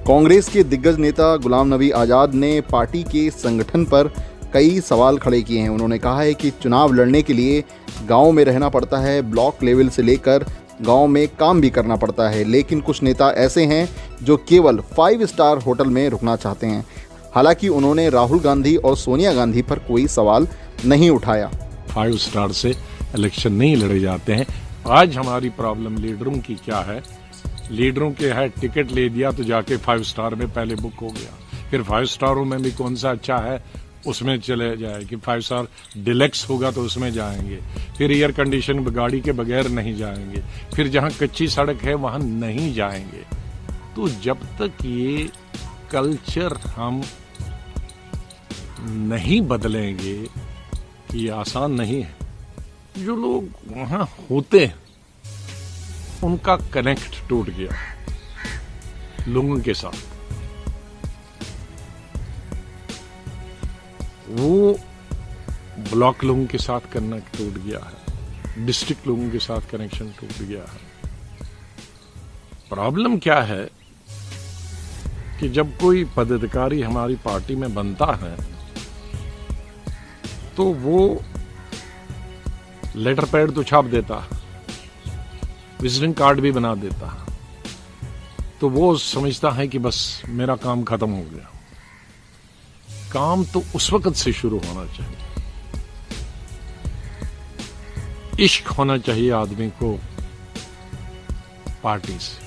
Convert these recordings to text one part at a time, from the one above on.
कांग्रेस के दिग्गज नेता गुलाम नबी आज़ाद ने पार्टी के संगठन पर कई सवाल खड़े किए हैं। उन्होंने कहा है कि चुनाव लड़ने के लिए गांव में रहना पड़ता है, ब्लॉक लेवल से लेकर गांव में काम भी करना पड़ता है, लेकिन कुछ नेता ऐसे हैं जो केवल 5 स्टार होटल में रुकना चाहते हैं। हालांकि उन्होंने राहुल गांधी और सोनिया गांधी पर कोई सवाल नहीं उठाया। 5 स्टार से इलेक्शन नहीं लड़े जाते हैं। आज हमारी प्रॉब्लम लीडरों की क्या है, लीडरों के है टिकट ले दिया तो जाके 5 स्टार में पहले बुक हो गया, फिर 5 स्टारों में भी कौन सा अच्छा है उसमें चले जाए कि 5 स्टार डिलक्स होगा तो उसमें जाएंगे, फिर एयर कंडीशन गाड़ी के बगैर नहीं जाएंगे, फिर जहां कच्ची सड़क है वहां नहीं जाएंगे। तो जब तक ये कल्चर हम नहीं बदलेंगे, ये आसान नहीं है। जो लोग वहां होते हैं उनका कनेक्ट टूट गया लोगों के साथ, वो ब्लॉक लोगों के साथ कनेक्ट टूट गया है, डिस्ट्रिक्ट लोगों के साथ कनेक्शन टूट गया है। प्रॉब्लम क्या है कि जब कोई पदाधिकारी हमारी पार्टी में बनता है तो वो लेटर पैड तो छाप देता, विजिटिंग कार्ड भी बना देता, तो वो समझता है कि बस मेरा काम खत्म हो गया। काम तो उस वक्त से शुरू होना चाहिए। इश्क होना चाहिए आदमी को पार्टी से।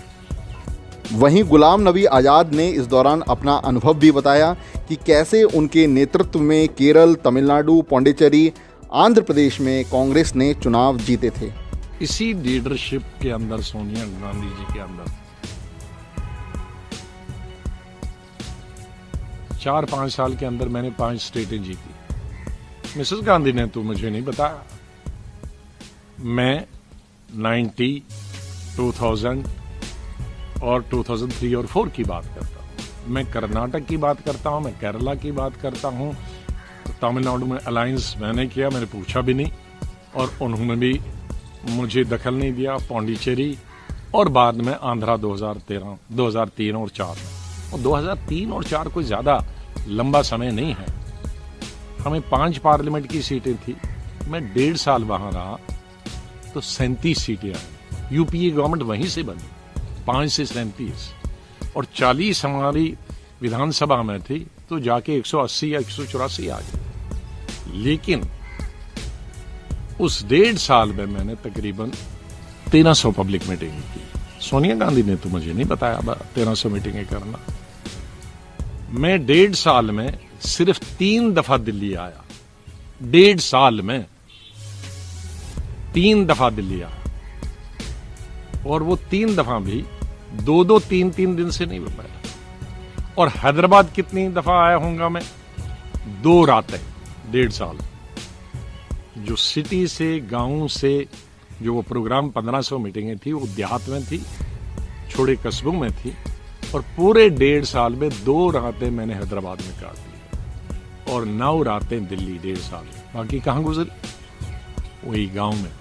वहीं गुलाम नबी आज़ाद ने इस दौरान अपना अनुभव भी बताया कि कैसे उनके नेतृत्व में केरल, तमिलनाडु, पौंडीचेरी, आंध्र प्रदेश में कांग्रेस ने चुनाव जीते थे। इसी लीडरशिप के अंदर, सोनिया गांधी जी के अंदर 4-5 साल के अंदर मैंने 5 स्टेटें जीती। मिसेस गांधी ने तो मुझे नहीं बताया। मैं 90, 2000 और 2003 और 4 की बात करता हूँ। मैं कर्नाटक की बात करता हूँ, मैं केरला की बात करता हूँ। तो तमिलनाडु में अलायंस मैंने किया, मैंने पूछा भी नहीं और उन्होंने भी मुझे दखल नहीं दिया। पौंडीचेरी और बाद में आंध्रा 2013, 2003 और 4 में। और 2003 और 4 कोई ज्यादा लंबा समय नहीं है। हमें 5 पार्लियामेंट की सीटें थी। मैं 1.5 साल वहां रहा तो 37 सीटें आई। यूपीए गवर्नमेंट वहीं से बनी, 5 से 37 और 40 हमारी विधानसभा में थी तो जाके 180 या 184 आ गई। लेकिन उस 1.5 साल में मैंने तकरीबन 1300 पब्लिक मीटिंग की। सोनिया गांधी ने तो मुझे नहीं बताया 1300 मीटिंगें करना। मैं 1.5 साल में सिर्फ 3 दफा दिल्ली आया। 1.5 साल में 3 दफा दिल्ली आया और वो 3 दफा भी 2-2, 3-3 दिन से नहीं पाया। और हैदराबाद कितनी दफा आया होऊंगा मैं? 2 रातें 1.5 साल। जो सिटी से, गांव से जो वो प्रोग्राम 1500 मीटिंगें थी वो देहात में थी, छोटे कस्बों में थी। और पूरे 1.5 साल में 2 रातें मैंने हैदराबाद में काट दी और 9 रातें दिल्ली 1.5 साल में। बाकी कहां गुजरी? वही गांव में।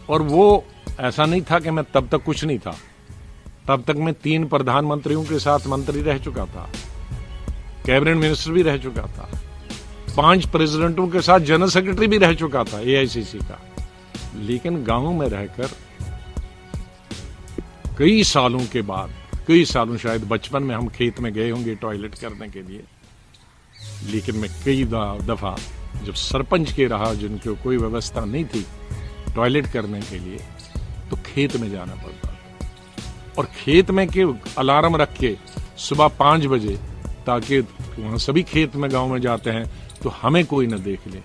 और वो ऐसा नहीं था कि मैं तब तक कुछ नहीं था। तब तक मैं 3 प्रधानमंत्रियों के साथ मंत्री रह चुका था, कैबिनेट मिनिस्टर भी रह चुका था, 5 प्रेसिडेंटों के साथ जनरल सेक्रेटरी भी रह चुका था एआईसीसी का। लेकिन गांव में रहकर कई सालों के बाद, कई सालों, शायद बचपन में हम खेत में गए होंगे टॉयलेट करने के लिए, लेकिन मैं कई दफा जब सरपंच के रहा जिनकी कोई व्यवस्था नहीं थी टॉयलेट करने के लिए, तो खेत में जाना पड़ता था। और खेत में के अलार्म रख के सुबह 5 बजे, ताकि वहां सभी खेत में गांव में जाते हैं तो हमें कोई न देख ले।